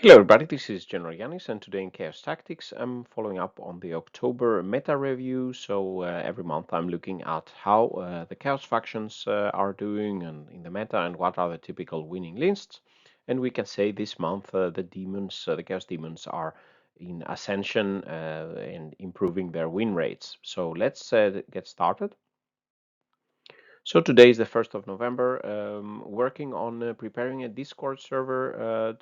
Hello everybody, this is GeneralJannis, and today in Chaos Tactics I'm following up on the October meta review. So every month I'm looking at how the Chaos factions are doing and in the meta and what are the typical winning lists. And we can say this month the demons, the Chaos Demons are in ascension and improving their win rates. So let's get started. So today is the 1st of November. Working on preparing a Discord server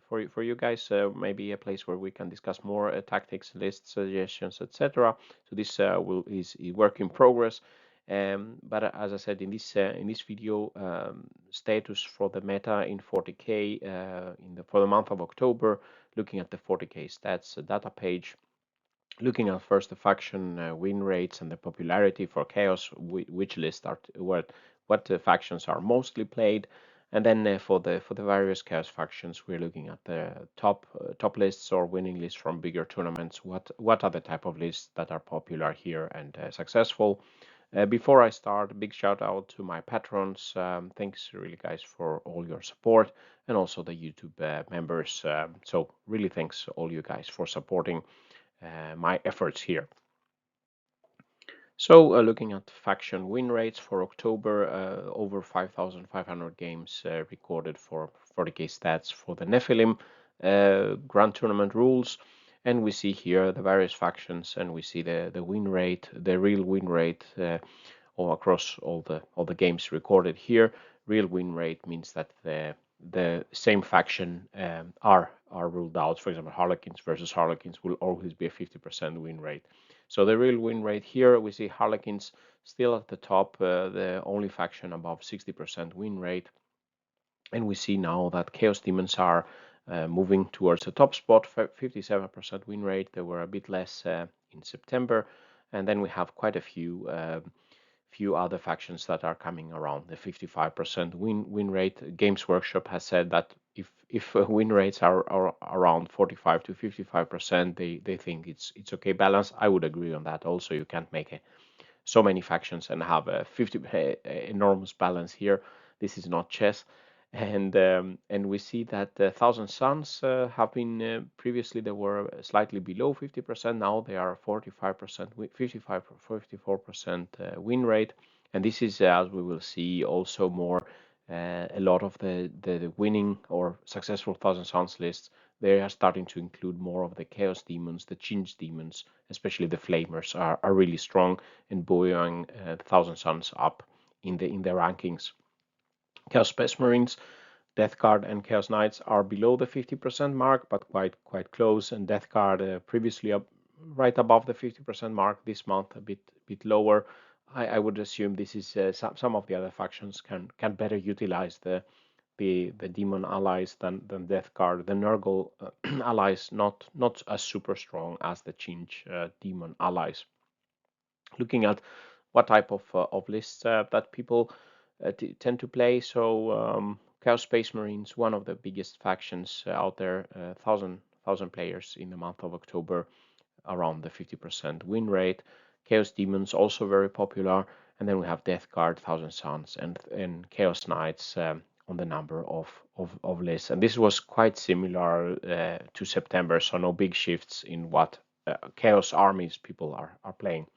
for you guys, maybe a place where we can discuss more tactics, lists, suggestions, etc. So this is a work in progress. But as I said in this video, status for the meta in 40k for the month of October, looking at the 40k stats data page. Looking at first the faction win rates and the popularity for Chaos, which list are what factions are mostly played, and then for the various Chaos factions, we're looking at the top lists or winning lists from bigger tournaments. What are the type of lists that are popular here and successful? Before I start, a big shout out to my patrons. Thanks really guys for all your support, and also the YouTube members. So really thanks all you guys for supporting my efforts here. So looking at faction win rates for October, over 5,500 games recorded for 40k stats for the Nephilim Grand Tournament rules. And we see here the various factions, and we see the win rate, the real win rate all across all the games recorded here. Real win rate means that the same faction are ruled out. For example, Harlequins versus Harlequins will always be a 50% win rate. So the real win rate here, we see Harlequins still at the top, the only faction above 60% win rate. And we see now that Chaos Demons are moving towards the top spot, 57% win rate. They were a bit less in September. And then we have quite a few other factions that are coming around the 55% win rate. Games Workshop has said that if win rates are around 45 to 55%, they think it's okay balance. I would agree on that. Also, you can't make so many factions and have a 50 enormous balance here. This is not chess. And we see that Thousand Suns have been previously they were slightly below 50%. Now they are 45%, 55, 54% win rate. And this is, as we will see, also more a lot of the winning or successful Thousand Suns lists. They are starting to include more of the Chaos Demons, the Tzeentch Demons, especially the Flamers are really strong and buoying Thousand Suns up in the rankings. Chaos Space Marines, Death Guard, and Chaos Knights are below the 50% mark, but quite close. And Death Guard previously up right above the 50% mark. This month a bit lower. I would assume this is some of the other factions can better utilize the Demon Allies than Death Guard. The Nurgle allies not as super strong as the Tzeentch Demon Allies. Looking at what type of lists that people tend to play. So Chaos Space Marines, one of the biggest factions out there, 1,000 players in the month of October, around the 50% win rate. Chaos Demons also very popular, and then we have Death Guard, Thousand Suns, and Chaos Knights on the number of lists. And this was quite similar to September, so no big shifts in what Chaos armies people are playing.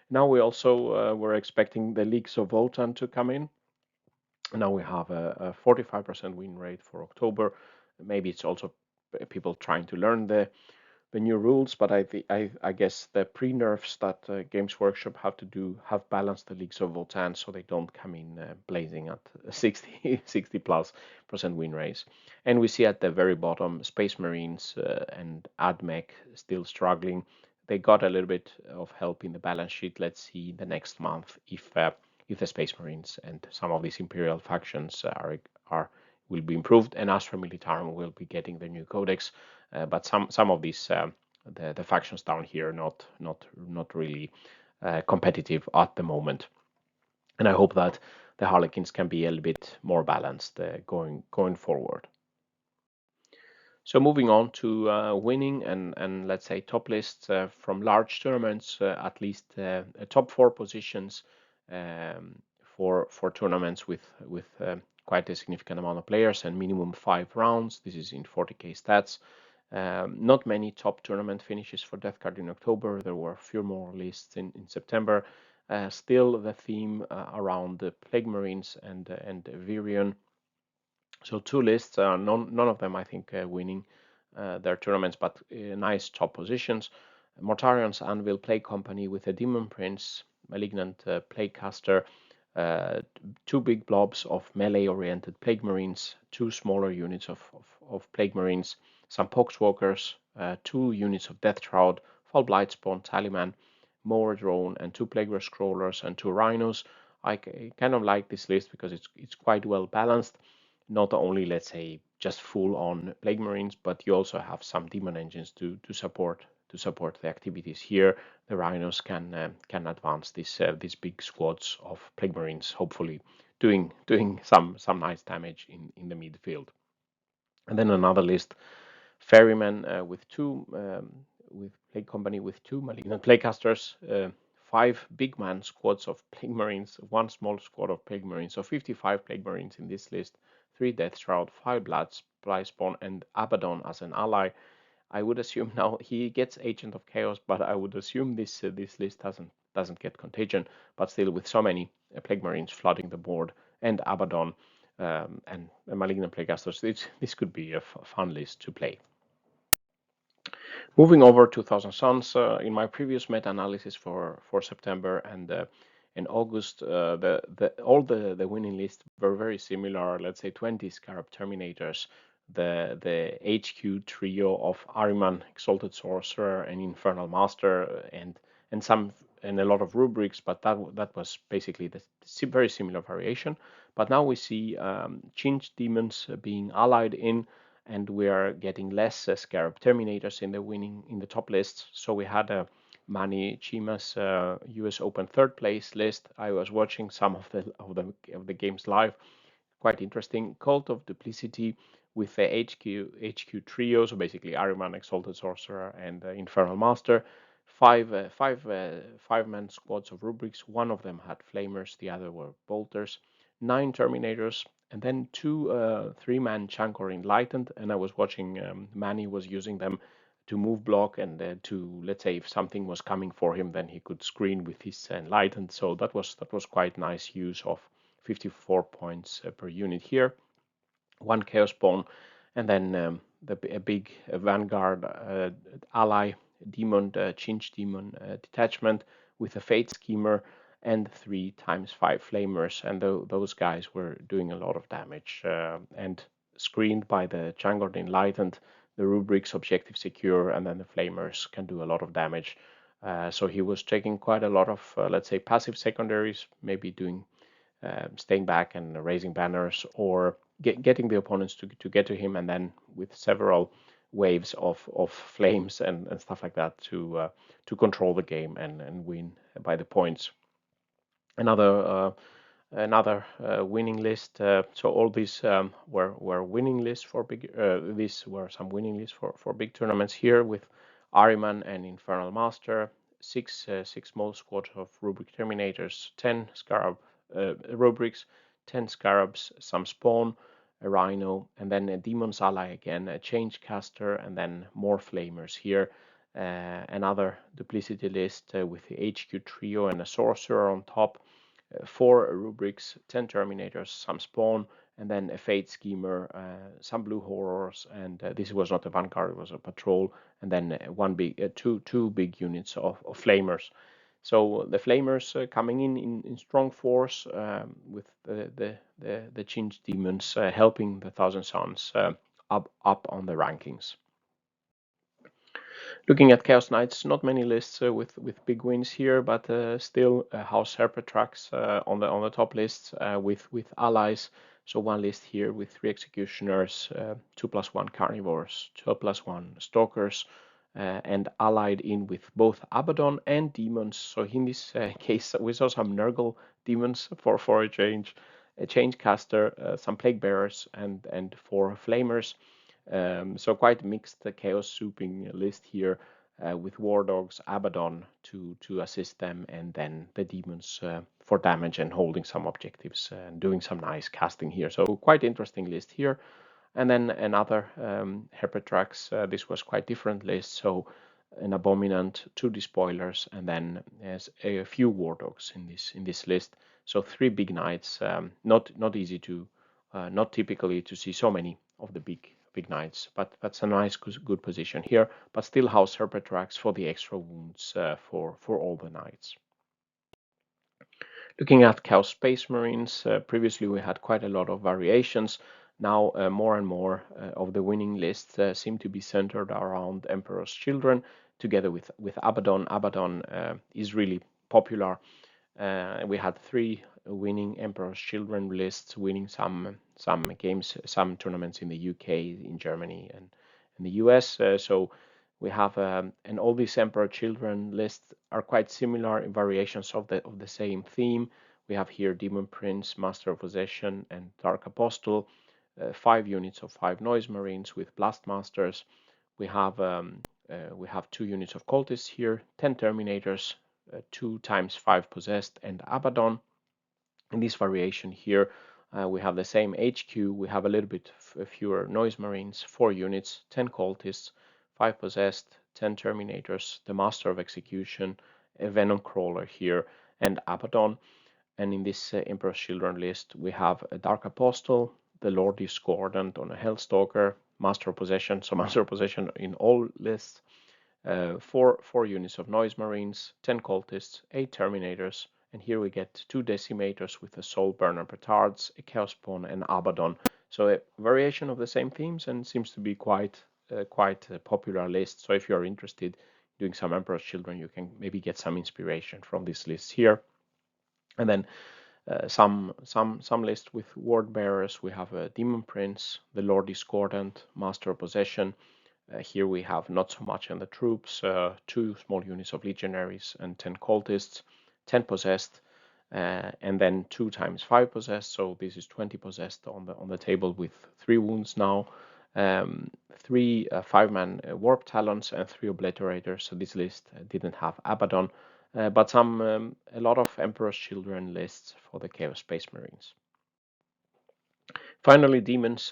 Now we also were expecting the leaks of Votan to come in. Now we have a 45% win rate for October. Maybe it's also people trying to learn the new rules, but I guess the pre-nerfs that Games Workshop have balanced the leagues of Votan so they don't come in blazing at 60 plus % win rates. And we see at the very bottom Space Marines and AdMech still struggling. They got a little bit of help in the balance sheet. Let's see the next month if the Space Marines and some of these Imperial factions will be improved, and Astra Militarum will be getting the new codex. But some of these the factions down here not really competitive at the moment, and I hope that the Harlequins can be a little bit more balanced going forward. So moving on to winning and let's say top lists from large tournaments, at least top 4 positions for tournaments with quite a significant amount of players and minimum 5 rounds. This is in 40k stats. Not many top tournament finishes for Death Card in October. There were a few more lists in September. Still the theme around the Plague Marines and Virion. So 2 lists, none of them I think winning their tournaments, but nice top positions. Mortarion's Anvil Plague Company with a Demon Prince, Malignant Plague Caster, 2 big blobs of melee-oriented Plague Marines, 2 smaller units of Plague Marines, some Poxwalkers, 2 units of Death Shroud, Fall Blightspawn, Tallyman, Mower Drone, and 2 Plague Rush Crawlers and 2 Rhinos. I kind of like this list because it's quite well balanced. Not only, let's say, just full on Plague Marines, but you also have some Demon Engines to support the activities here. The Rhinos can advance these big squads of Plague Marines, hopefully doing some nice damage in the midfield. And then another list, Ferryman with 2 with Plague Company with 2 Malignant Plaguecasters, 5 big man squads of Plague Marines, 1 small squad of Plague Marines, so 55 Plague Marines in this list, 3 Death Shroud, 5 Blightspawn, and Abaddon as an ally. I would assume now he gets Agent of Chaos, but I would assume this list doesn't get Contagion. But still, with so many Plague Marines flooding the board and Abaddon and Malignant Plaguecasters, this could be a fun list to play. Moving over to Thousand Suns, in my previous meta analysis for September and in August, all the winning lists were very similar. Let's say 20 Scarab Terminators, the HQ trio of Ahriman, Exalted Sorcerer, and Infernal Master, and a lot of rubrics, but that was basically the very similar variation. But now we see Tzeentch demons being allied in, and we are getting less Scarab Terminators in the top list. So we had a Manny Chima's US Open third place list. I was watching some of the games live. Quite interesting. Cult of Duplicity with the HQ trio, so basically Ahriman, Exalted Sorcerer, and Infernal Master. 5 man squads of rubrics. One of them had flamers, the other were bolters. 9 Terminators, and then 2 3-man Chancor Enlightened. And I was watching Manny was using them to move block and to, let's say, if something was coming for him, then he could screen with his Enlightened. So that was quite nice use of 54 points per unit here. 1 Chaos Spawn, and then a big Vanguard ally demon, Tzeentch demon detachment with a Fate Schemer and 3 × 5 Flamers, and those guys were doing a lot of damage and screened by the Chancor Enlightened, the rubrics Objective Secure, and then the Flamers can do a lot of damage. So he was taking quite a lot of, let's say, passive secondaries, maybe doing staying back and raising banners, or getting the opponents to get to him, and then with several waves of flames and stuff like that to control the game and win by the points. Another winning list. So all these were winning lists for big. These were some winning lists for big tournaments here with Ahriman and Infernal Master, 6 small squads of rubric Terminators, 10 Scarab rubrics, 10 Scarabs, some Spawn, a Rhino, and then a Demon's Ally again, a Change Caster, and then more Flamers here. Another Duplicity list with the HQ trio and a Sorcerer on top. 4 rubrics, 10 Terminators, some Spawn, and then a Fate Schemer, some Blue Horrors, and this was not a Vanguard, it was a Patrol, and then two big units of Flamers. So the Flamers coming in strong force with the Tzeentch demons helping the Thousand Suns up on the rankings. Looking at Chaos Knights, not many lists with big wins here, but still House Herpetrax on the top list with allies. So 1 list here with 3 Executioners, 2+1 Carnivores, 2+1 Stalkers, and allied in with both Abaddon and Demons. So in this case, we saw some Nurgle Demons for a change caster, some Plague Bearers, and 4 Flamers. So quite mixed chaos souping list here. with War Dogs, Abaddon to assist them, and then the demons for damage and holding some objectives and doing some nice casting here. So quite interesting list here. And then another Herpetrax. This was quite different list. So an Abominant, 2 Despoilers, and then as a few War Dogs in this list. So 3 big knights. Not easy to, not typically to see so many of the big knights, but that's a nice good position here. But still House Herpetrax for the extra wounds for all the knights. Looking at Chaos Space Marines, previously we had quite a lot of variations. Now more and more of the winning lists seem to be centered around Emperor's Children, together with Abaddon. Abaddon is really popular. We had 3 winning Emperor's Children lists, winning some games, some tournaments in the UK, in Germany, and in the US. So we have and all these Emperor Children lists are quite similar in variations of the same theme. We have here Demon Prince, Master of Possession, and Dark Apostle. 5 units of 5 Noise Marines with Blast Masters. We have 2 units of Cultists here, 10 Terminators, 2 times 5 Possessed, and Abaddon. In this variation here, we have the same HQ. We have a little bit fewer Noise Marines, 4 units, 10 Cultists, 5 Possessed, 10 Terminators, the Master of Execution, a Venom Crawler here, and Abaddon. And in this Emperor's Children list, we have a Dark Apostle, the Lord Discordant on a Hellstalker, Master of Possession, so Master of Possession in all lists, 4 units of Noise Marines, 10 Cultists, 8 Terminators, and here we get 2 Decimators with a Soul Burner Petards, a Chaos Spawn, and Abaddon. So a variation of the same themes, and seems to be quite a popular list. So if you're interested in doing some Emperor's Children, you can maybe get some inspiration from this list here. And then some list with Word Bearers. We have a Demon Prince, the Lord Discordant, Master of Possession. Here we have not so much in the troops, 2 small units of Legionaries and 10 Cultists, 10 Possessed, and then 2 times 5 Possessed. So this is 20 Possessed on the table with 3 wounds now. 3 5-man Warp Talons and 3 Obliterators. So this list didn't have Abaddon. But a lot of Emperor's Children lists for the Chaos Space Marines. Finally, Demons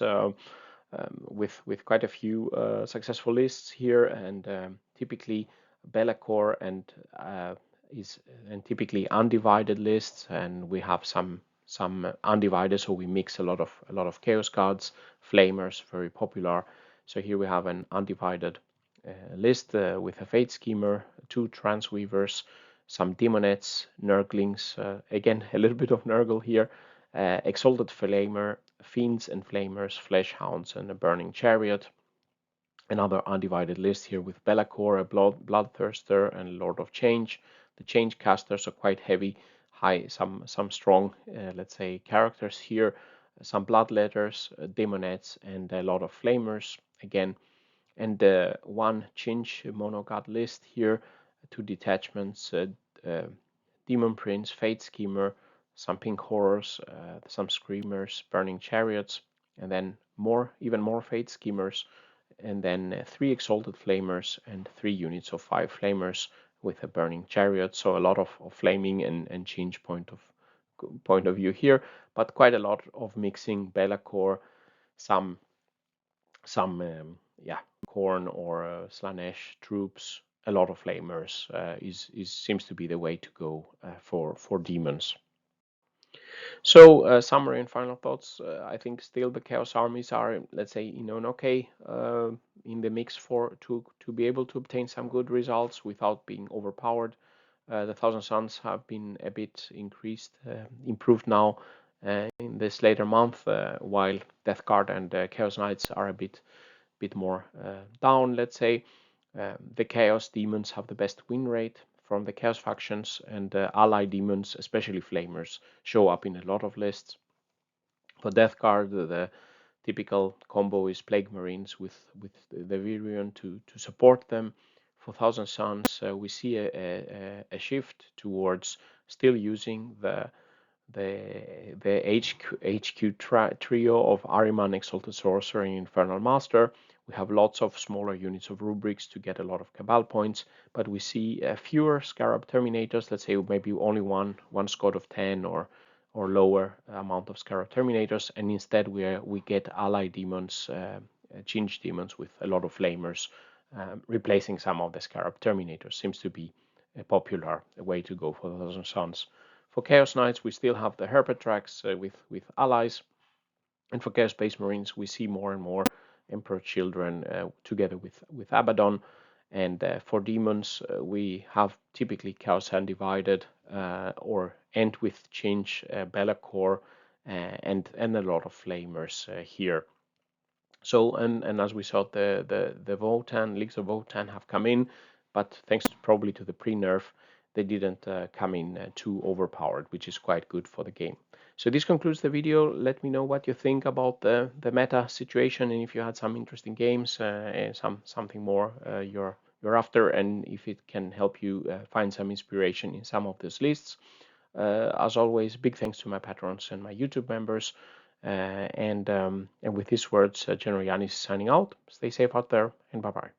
with quite a few successful lists here, and typically Be'lakor and typically undivided lists, and we have some undivided, so we mix a lot of Chaos Guards, Flamers, very popular. So here we have an undivided list with a Fate Schemer, 2 Transweavers, some Demonettes, Nurglings, again a little bit of Nurgle here, Exalted Flamer, Fiends and Flamers, Flesh Hounds, and a Burning Chariot. Another undivided list here with Be'lakor, a Bloodthirster, and Lord of Change. The Change casters are quite heavy, some strong, let's say, characters here. Some Bloodletters, Demonettes, and a lot of Flamers again. And 1 Tzeentch monogod list here, 2 detachments, Demon Prince, Fate Schemer, some Pink Horrors, some Screamers, Burning Chariots, and then even more Fate Schemers, and then 3 Exalted Flamers and 3 units of 5 Flamers with a Burning Chariot. So a lot of flaming and Tzeentch point of view here, but quite a lot of mixing Be'lakor, some Khorne or Slanesh troops, a lot of Flamers seems to be the way to go for Demons. So summary and final thoughts. I think still the Chaos armies are, let's say, in the mix to be able to obtain some good results without being overpowered. The Thousand Suns have been a bit improved now in this later month, while Death Guard and Chaos Knights are a bit more down, let's say. The Chaos Demons have the best win rate from the Chaos factions, and ally demons, especially Flamers, show up in a lot of lists. For Death Guard, the typical combo is Plague Marines with the Virion to support them. For Thousand Suns, we see a shift towards still using the HQ trio of Ahriman, Exalted Sorcerer, and Infernal Master, We have lots of smaller units of rubrics to get a lot of Cabal points, but we see fewer Scarab Terminators. Let's say maybe only one squad of 10 or lower amount of Scarab Terminators, and instead we get ally demons, Tzeentch demons with a lot of flamers, replacing some of the Scarab Terminators. Seems to be a popular way to go for the Thousand Sons. For Chaos Knights, we still have the Herpet tracks with allies, and for Chaos Space Marines, we see more and more Emperor Children together with Abaddon. And for demons, we have typically Chaos Undivided or end with Tzeentch, Be'lakor, and a lot of flamers here. So and as we saw, the Votann, Leagues of Votann have come in, but thanks probably to the pre-nerf, they didn't come in too overpowered, which is quite good for the game. So this concludes the video. Let me know what you think about the meta situation, and if you had some interesting games and something more you're after, and if it can help you find some inspiration in some of these lists. As always, big thanks to my patrons and my YouTube members. And with these words, GeneralJannis signing out. Stay safe out there, and bye bye.